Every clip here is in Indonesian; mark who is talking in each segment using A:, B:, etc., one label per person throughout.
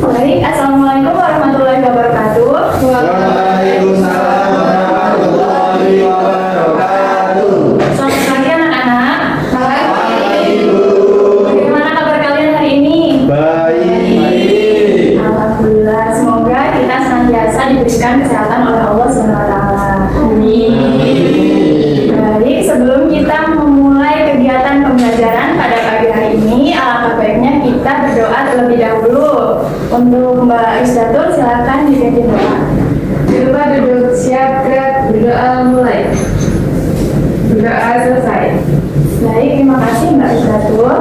A: Baik, Assalamualaikum warahmatullahi wabarakatuh.
B: Waalaikumsalam warahmatullahi wabarakatuh.
A: Selamat pagi anak-anak.
B: Baik, Ibu.
A: Bagaimana kabar kalian hari ini?
B: Baik.
A: Alhamdulillah, semoga kita senantiasa diberikan kesehatan oleh Allah SWT. Baik, sebelum kita memulai kegiatan pembelajaran pada pagi hari ini, alangkah baiknya kita berdoa terlebih dahulu. Untuk Mbak Isdatul, silakan dipimpin doa.
C: Coba duduk, siap, gerak, berdoa mulai. Berdoa selesai.
A: Baik, terima kasih Mbak Isdatul.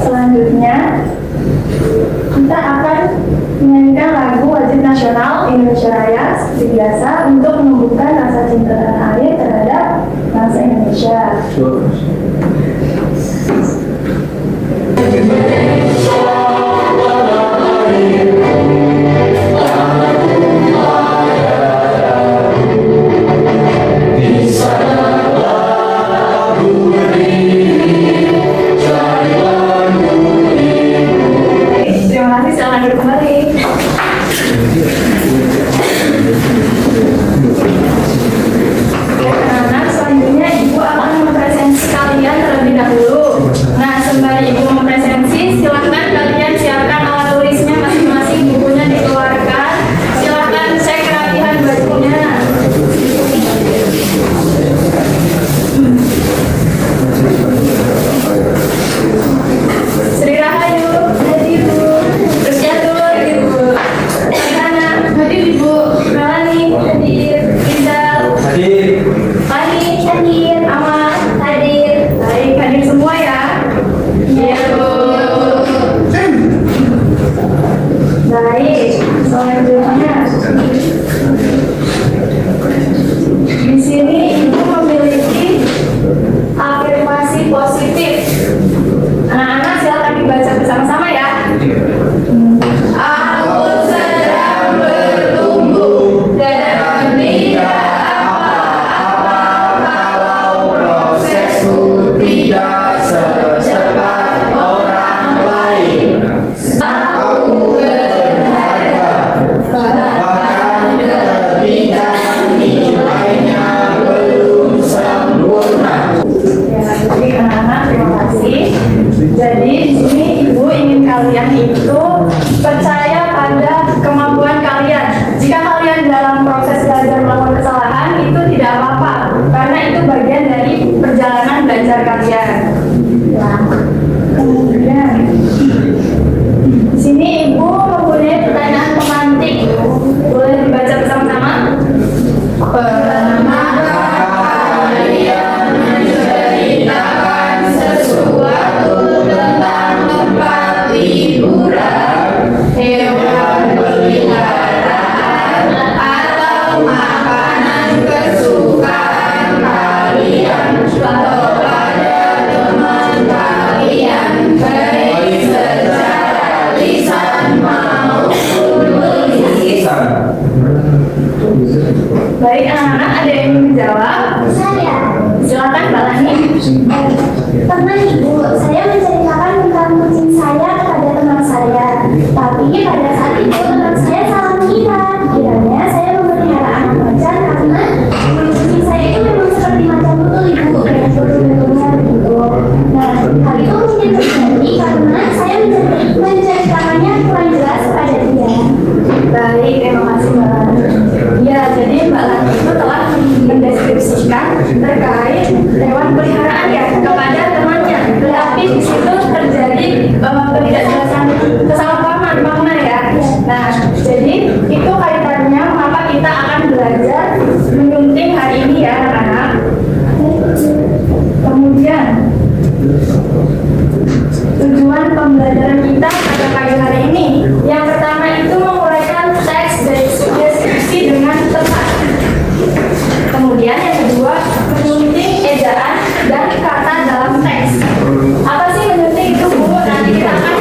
A: Selanjutnya, kita akan menyanyikan lagu wajib nasional Indonesia Raya seperti biasa untuk menumbuhkan rasa cinta tanah air terhadap bangsa Indonesia. Terima kasih, selamat duduk kembali. Anak-anak, selanjutnya Ibu akan mempresentasi kalian terlebih dahulu. Nah, sembari Ibu mempresentasi, silakan kalian siapkan alat tulisnya masing-masing, bukunya dikeluarkan. Silakan cek kerapihan bajunya. Sri Rahayu, hadir Bu. Terus Jatul, Ibu. Sana, hadir Ibu. Melani, hadir. Indal,
B: Hadir.
A: Fani, hadir. Amal, hadir. Baik, hadir semua ya. Iya Bu. Baik, selanjutnya. Di sini Ibu memiliki afirmasi positif. Anak-anak silakan dibaca bersama-sama ya. Aku sedang bertumbuh dan tidak apa-apa kalau prosesku tidak secepat orang lain. Aku berharga, bahkan ketika nilainya belum sempurna. Ya, jadi anak-anak terima kasih. Jadi di sini Ibu ingin kalian itu percaya pada kemampuan kalian. Jika kalian dalam proses belajar melakukan kesalahan itu tidak apa-apa, karena itu bagian dari perjalanan belajar kalian. Ya. Kemudian di sini Ibu mempunyai pertanyaan pemantik. Boleh dibaca bersama-sama? Kalian menceritakan sesuatu tentang tempat liburan, hewan peliharaan, atau makanan kesukaan kalian, atau pada teman kalian, baik secara lisan maupun tulisan. Baik anak-anak, ada yang ingin menjawab?
D: Saya.
A: Silakan Mbak Lani.
D: Pernah Ibu, saya menceritakan tentang kucing saya kepada teman saya. Tapi pada saat itu teman saya salah mengira. Kiranya saya memelihara anak macan karena kucing saya itu memang seperti macan betul Ibu, dengan bulu-bulunya begitu. Nah, hal itu mungkin terjadi karena saya menceritakannya kurang jelas pada dia.
A: Baik, terima kasih Mbak Lani. Ya, jadi Mbak Lani itu telah mendeskripsikan terkait hewan peliharaan ya kepada temannya. Tetapi di situ terjadi ketidakjelasan kesalahpahaman makna ya. Nah, jadi itu kaitannya mengapa kita akan belajar menyunting hari ini ya anak-anak. Kemudian tujuan pembelajaran kita pada pagi hari ini yang pertama itu menguraikan teks deskripsi dengan tepat. Kemudian yang kedua menyunting ejaan dan kata dalam teks. Apa sih menyunting itu Bu? Nanti kita akan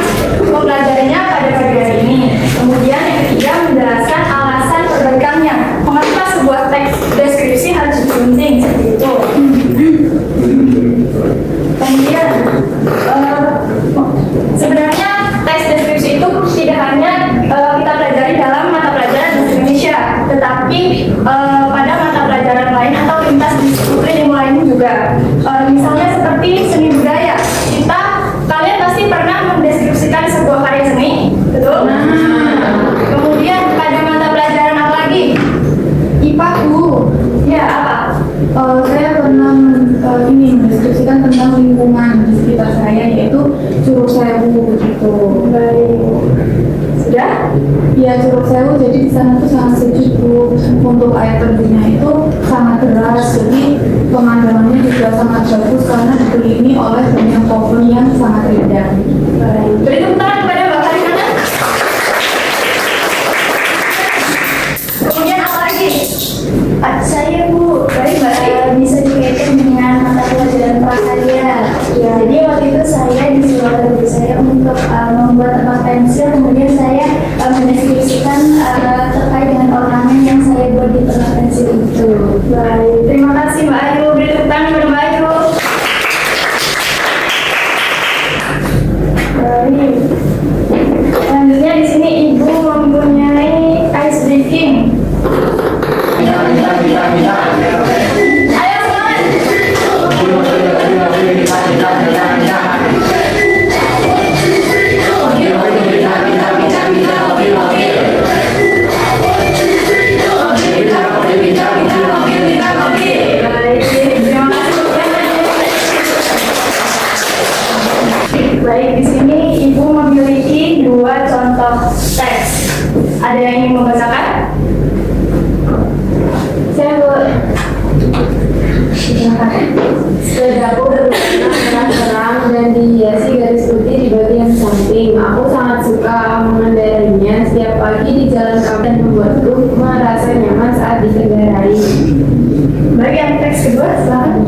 A: mempelajarinya pada pagi hari ini. Kemudian yang ketiga menjelaskan alasan perbaikannya. Mengapa sebuah teks deskripsi harus disunting seperti itu. Kemudian sebenarnya teks deskripsi itu tidak hanya
C: lingkungan di sekitar saya, yaitu Curug Sewu gitu.
A: Baik. Sudah?
C: Ya, Curug Sewu, jadi di sana tuh sangat sejuk Bu. Untuk air terjunnya itu sangat deras, jadi pemandangannya juga sangat bagus karena dikelilingi oleh banyak pohon yang sangat indah.
A: Baik. Beri tepuk tangan kepada Mbak Karimana. Kemudian apa lagi?
D: Saya Bu,
A: Baik, baik.
D: bisa dikaitkan dengan mata pelajaran prakarya.
A: Ya.
D: Jadi waktu itu saya disuruh oleh guru saya untuk membuat tempat pensil, kemudian saya mendeskripsikan terkait dengan ornamen yang saya buat di tempat pensil itu.
A: Baik. Terima kasih Mbak Ayu. Beri tepuk tangan kepada Mbak Ayu. Baik. Selanjutnya di sini Ibu mempunyai ice breaking. Ayo semangat. Baik, terima kasih. Baik, di sini Ibu memiliki dua contoh teks. Ada yang ingin membacakan?
C: Saya sepedaku berwarna terang dan dihiasi garis putih di bagian samping. Aku sangat suka mengendarainya setiap pagi di jalan kaki dan membuatku merasa nyaman saat dikendarai.
A: Baik, yang teks kedua, silakan.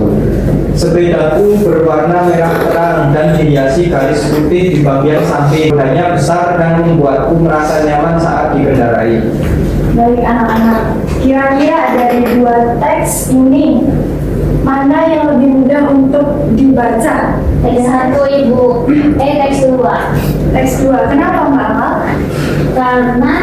B: Sepedaku berwarna merah terang dan dihiasi garis putih di bagian samping. Rodanya besar dan membuatku merasa nyaman saat dikendarai.
A: Baik anak-anak, kira-kira dari dua teks ini mana yang lebih mudah untuk dibaca?
D: Teks 1 Ibu, teks 2.
A: Teks 2, kenapa Mbak Amal?
D: Karena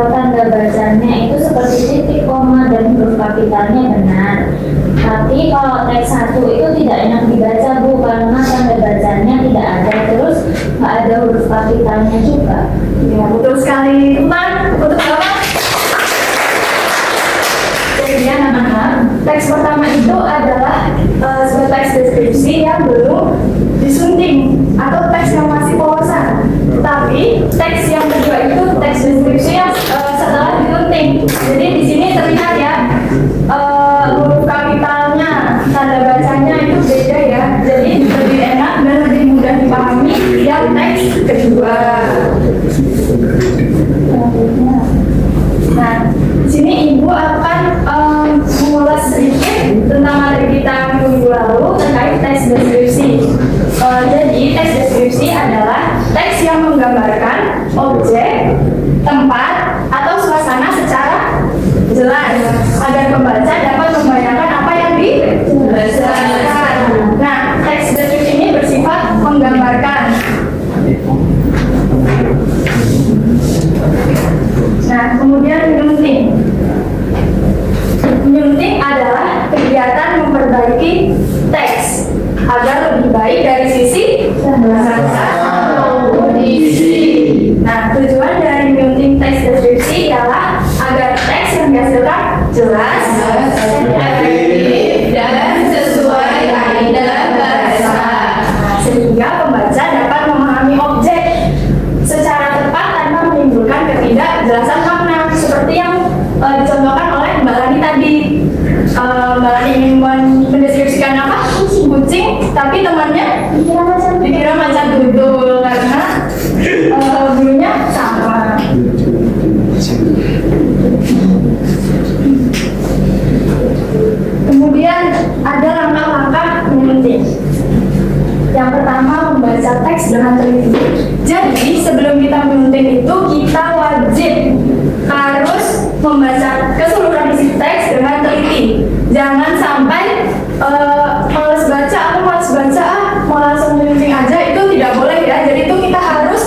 D: tanda bacanya itu seperti titik, koma, dan huruf kapitalnya benar. Tapi kalau teks 1 itu tidak enak dibaca Bu, karena tanda bacanya tidak ada, terus nggak ada huruf kapitalnya juga.
A: Ya, betul sekali. Teman, untuk Bapak. Kemudian anak-anak, teks pertama itu adalah sebuah teks deskripsi yang belum disunting atau teks yang masih polosan. Tapi teks yang kedua itu teks deskripsi yang setelah disunting. Jadi di sini terlihat ya huruf kapitalnya, tanda bacanya itu beda ya. Jadi lebih enak dan lebih mudah dipahami yang teks kedua. Nah, di sini Ibu akan mengulas sedikit tentang materi kita minggu lalu terkait teks deskripsi. Jadi teks deskripsi adalah teks yang menggambarkan objek, tempat, atau suasana secara jelas agar pembaca dapat membayangkan apa yang dijelaskan. Nah, teks deskripsi ini bersifat menggambarkan. Nah, kemudian menyunting. Menyunting adalah kegiatan memperbaiki teks agar lebih baik dari sisi bahasa maupun isi. Nah, tujuan dari menyunting teks deskripsi ialah agar teks yang dihasilkan jelas, efektif, dan sesuai kaidah bahasa, sehingga pembaca dapat memahami objek secara tepat tanpa menimbulkan ketidakjelasan makna, seperti yang dicontohkan oleh Mbak Lani tadi. Mbak Lani ingin mendeskripsikan apa? Kucing, tapi temannya dikira macan tutul karena bulunya sama. Kemudian ada langkah-langkah menyunting. Yang pertama, membaca teks dengan teliti. Jadi sebelum kita menyunting itu kita wajib harus membaca keseluruhan isi teks dengan teliti. Jangan sampai males baca, aku males baca, mau langsung menyunting aja, itu tidak boleh ya. Jadi itu kita harus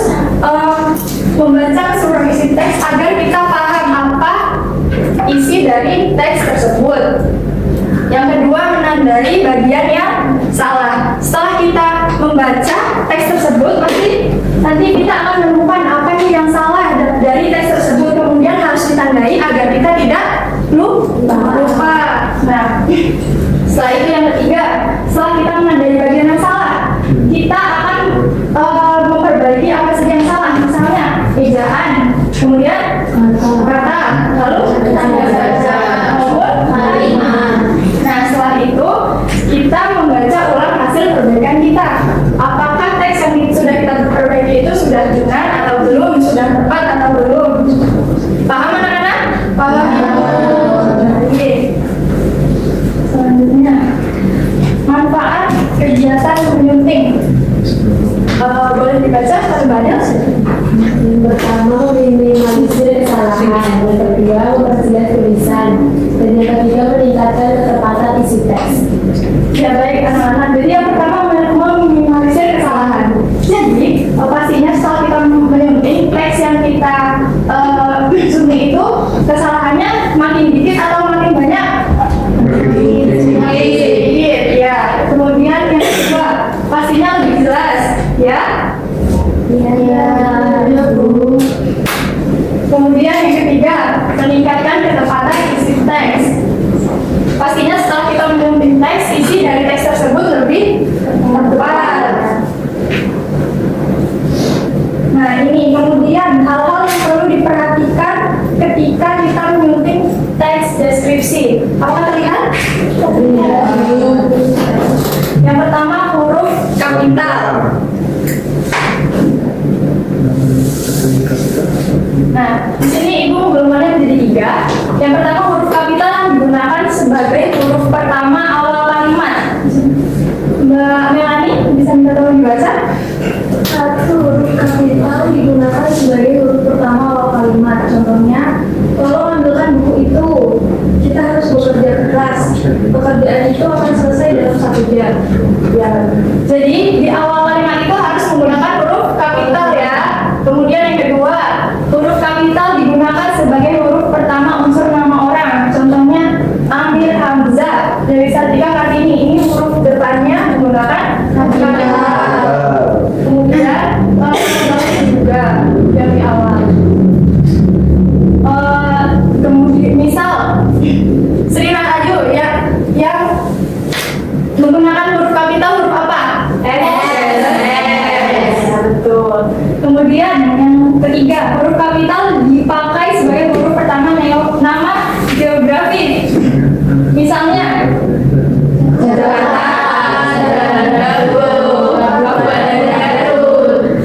A: membaca keseluruhan isi teks agar kita paham apa isi dari teks tersebut. Yang kedua, menandai bagian yang salah. Setelah kita membaca teks tersebut, pasti nanti kita akan menemukan apa nih yang salah dari teks tersebut. Kemudian harus ditandai agar kita tidak lupa. Nah, setelah itu yang ketiga, setelah kita menandai bagian yang salah, kita, apakah teks yang sudah kita perbaiki itu sudah benar atau belum, sudah tepat atau belum. Paham anak-anak? Paham. Oke. Selanjutnya, manfaat kegiatan menyunting. Boleh dibaca atau banyak?
C: Yang pertama, meminimalisir kesalahan. Yang kedua, memperjelas tulisan. Dan yang ketiga, meningkatkan ketepatan isi teks.
A: Ya baik anak-anak. Jadi yang pertama meminimalisir kesalahan. Jadi pastinya setelah kita menyunting teks yang kita sunting itu kesalahannya makin dikit atau makin banyak? Makin dikit. Ya. Kemudian yang kedua pastinya lebih jelas. Ya.
C: Iya, Bu.
A: Kemudian yang ketiga meningkatkan ketepatan isi teks. Pastinya setelah kita menyunting teks, isi dari teks tersebut lebih tepat. Nah ini kemudian hal-hal yang perlu diperhatikan ketika kita menyunting teks deskripsi. Apakah terlihat? Yang pertama huruf kapital. Nah, di sini ibu golongannya menjadi 3. Yang pertama huruf kapital yang digunakan sebagai huruf pertama awal kalimat. Mbak Melani bisa minta tolong dibaca?
C: 1. Huruf kapital digunakan sebagai huruf pertama awal kalimat. Contohnya, tolong ambilkan buku itu. Kita harus bekerja keras. Pekerjaan itu akan selesai dalam 1 jam.
A: Ya. Jadi di awal kalimat itu harus menggunakan huruf kapital ya. Kemudian yang kedua, huruf kapital digunakan sebagai huruf pertama unsur nama orang. Contohnya Amir Hamzah dari Sartika Kartini. Ini huruf depannya menggunakan kapital. Kemudian juga yang di awal. Kemudian misal Sri Rahayu ya yang menggunakan huruf kapital huruf apa? S. Betul. Kemudian yang ketiga, huruf kapital dipakai sebagai huruf pertama nama geografi. Misalnya Jakarta,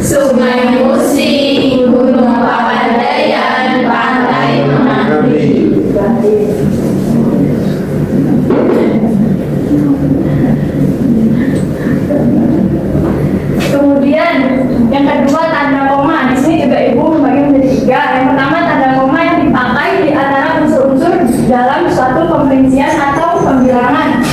A: Sungai Musi, Gunung Papandayan, Pantai Menganti. Kemudian yang kedua tanda koma. Di sini juga ibu membagi menjadi 3. Yang pertama tanda koma yang dipakai di antara unsur-unsur dalam suatu pemerincian atau pembilangan.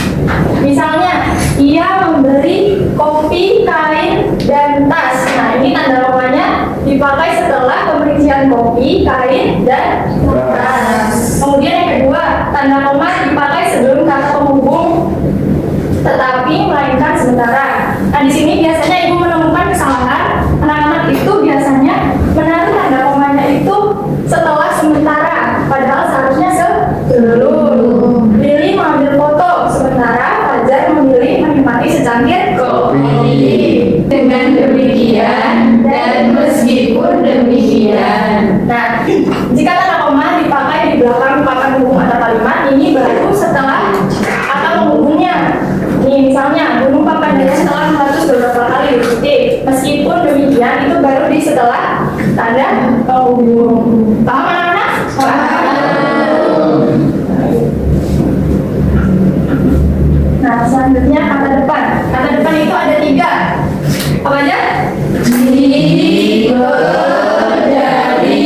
A: Misalnya ia membeli kopi, kain, dan tas. Nah ini tanda komanya dipakai setelah pemerincian kopi, kain, dan tas. Kemudian yang kedua tanda koma dipakai sebelum kata penghubung tetapi melainkan sementara. Nah di sini biasanya ibu menemukan kesalahan. Anak-anak itu biasanya menaruh tanda komanya itu setelah sementara, padahal seharusnya sebelum. Lili mengambil foto, sementara Fajar memilih menikmati secangkir kopi. Dengan demikian dan meskipun demikian. Nah, jika tanda koma dipakai di belakang kata penghubung atau kalimat, ini baru setelah kata penghubungnya. Nih misalnya Gunung Papandayan telah meletus beberapa kali di titik. Meskipun demikian itu baru di setelah tanda penghubung. Paham anak-anak? Paham. Nah selanjutnya kata depan. Kata depan itu ada 3. Apa aja? Di, dari.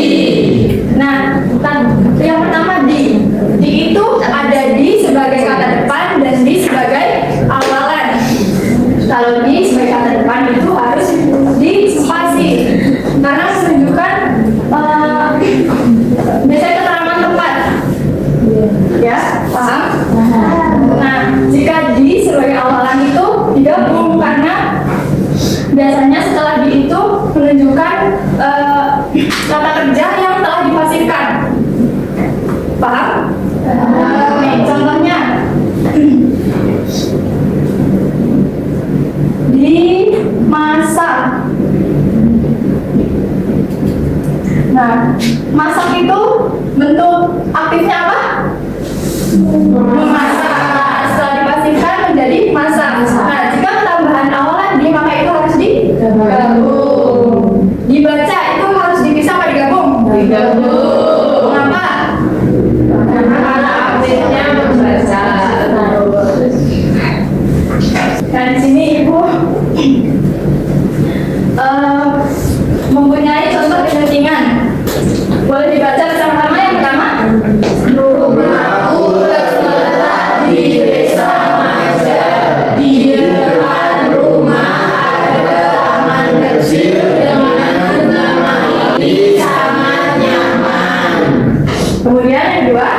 A: Nah yang pertama di. Di itu ada di sebagai kata depan dan di sebagai awalan. Kalau di sebagai kata depan itu harus di spasi karena menunjukkan biasanya keterangan tempat. Ya, paham? Nah, jika di sebagai awalan itu digabung karena biasanya setelah di itu menunjukkan kata kerja yang telah dipasifkan. Paham? Oke, contohnya dimasak. Nah, masak itu bentuk aktifnya apa? Memasak. Setelah dipasifkan menjadi masak. Nah, jika tambahan awalan dimasak Mengapa?
C: Karena aktifnya membaca.
A: Dan di sini Ibu mempunyai contoh kepentingan. Boleh dibaca bersama-sama yang pertama.
C: Rumahku terletak di desa Maja. Di depan rumah ada taman kecil dengan nama ini sangat nyaman.
A: Kemudian yang kedua.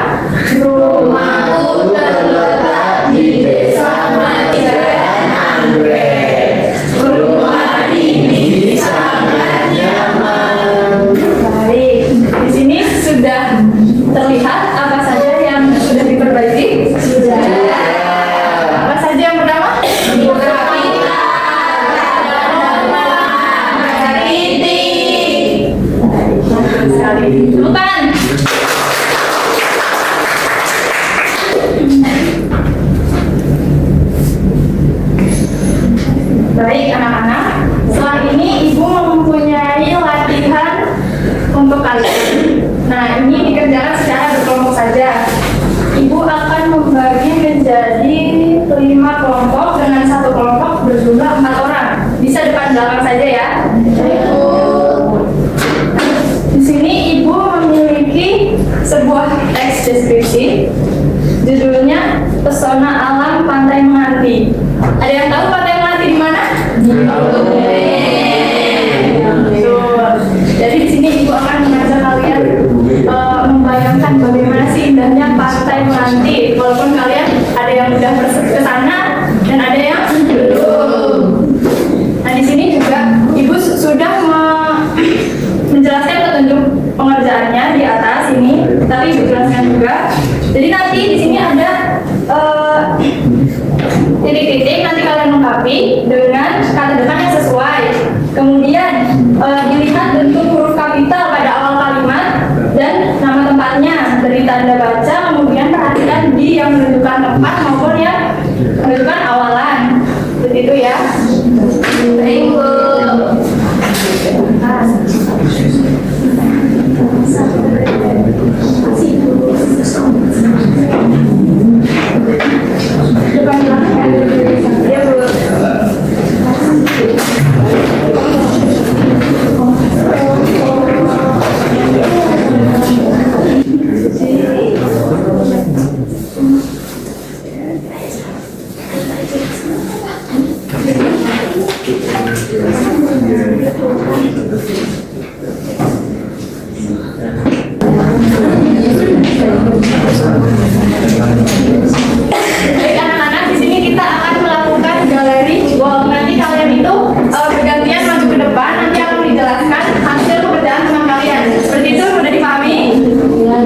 C: Rumahku terletak di desa Maja Anggrek. Rumah ini sangat nyaman.
A: Baik, di sini sudah terlihat apa saja yang sudah diperbaiki.
C: Sudah.
A: Apa saja yang pertama? Sekali. Temukan. Baik anak-anak, setelah ini Ibu mempunyai latihan untuk kalian. Nah, ini dikerjakan secara berkelompok saja. Ibu akan membagi menjadi 5 kelompok dengan satu kelompok berjumlah 4 orang. Bisa depan belakang saja ya. Di sini Ibu memiliki sebuah teks deskripsi. Judulnya Pesona Alam Pantai Melati. Ada yang tahu Pantai Melati di mana? Betul. Jadi di sini Ibu akan mengajak kalian membayangkan bagaimana sih indahnya Pantai Melati. Walaupun kalian ada yang udah ke sana dan ada yang belum. Nah di sini juga Ibu sudah menjelaskan petunjuk pengerjaannya di atas ini, tapi Ibu jelaskan juga. Jadi nanti di sini ada titik-titik, nanti kalian lengkapi dengan kata depan yang sesuai. Kemudian dilihat bentuk huruf kapital pada awal kalimat dan nama tempatnya, beri tanda baca, kemudian perhatikan di yang menunjukkan tempat maupun yang menunjukkan awalan. Seperti itu ya. Baik, Bu. Depan belakang. Ya, Bu. Baik anak-anak, di sini kita akan melakukan galeri wall. Nanti kalian itu bergantian maju ke depan, nanti akan dijelaskan hasil pekerjaan teman kalian. Seperti itu sudah dipahami?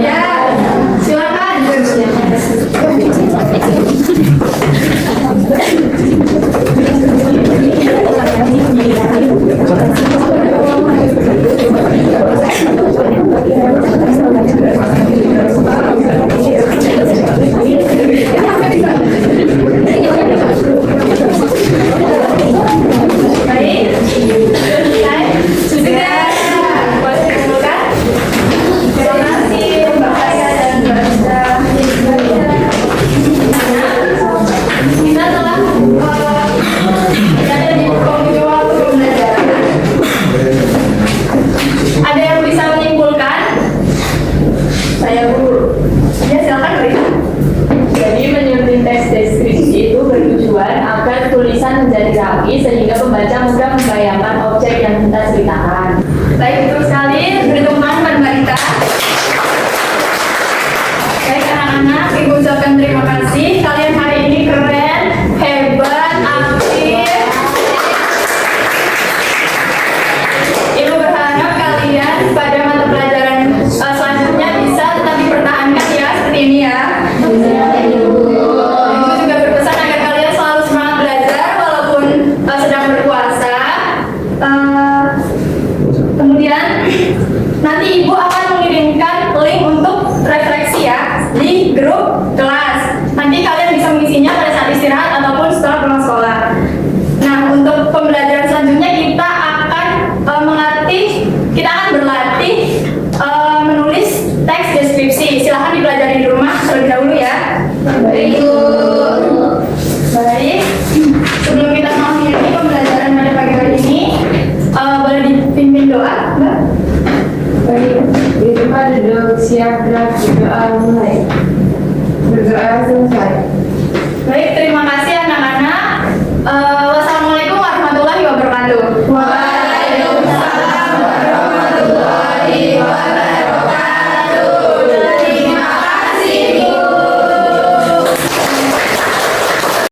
A: Ya, silakan. Baik, selesai? Sudah. Boleh dikumpulkan? Terima kasih Mbak Aya dan Mbak Risa. Kita telah berada di penghujung waktu pembelajaran. Ada yang bisa menyimpulkan? Saya guru. Ya, silakan berikan.
C: Jadi menyusun teks deskripsi itu bertujuan agar tulisan menjadi rapi sehingga pembaca mudah membayangkan objek yang kita ceritakan.
A: Baik, betul sekali. Beri tepuk tangan pada Mbak Rita. Baik anak-anak, Ibu ucapkan terima kasih. Kalian hari ini keren, hebat, aktif. Ibu berharap kalian pada mata pelajaran selanjutnya bisa tetap dipertahankan ya, seperti ini ya. Ibu juga berpesan agar kalian selalu semangat belajar walaupun sedang berpuasa. Kemudian nanti Ibu akan mengirimkan link untuk refleksi ya di grup kelas. Nanti kalian bisa mengisinya pada saat istirahat ataupun setelah pulang sekolah. Nah, untuk pembelajaran selanjutnya kita akan berlatih
C: Bersiap gerak berdoa mulai. Berdoa selesai.
A: Baik, terima kasih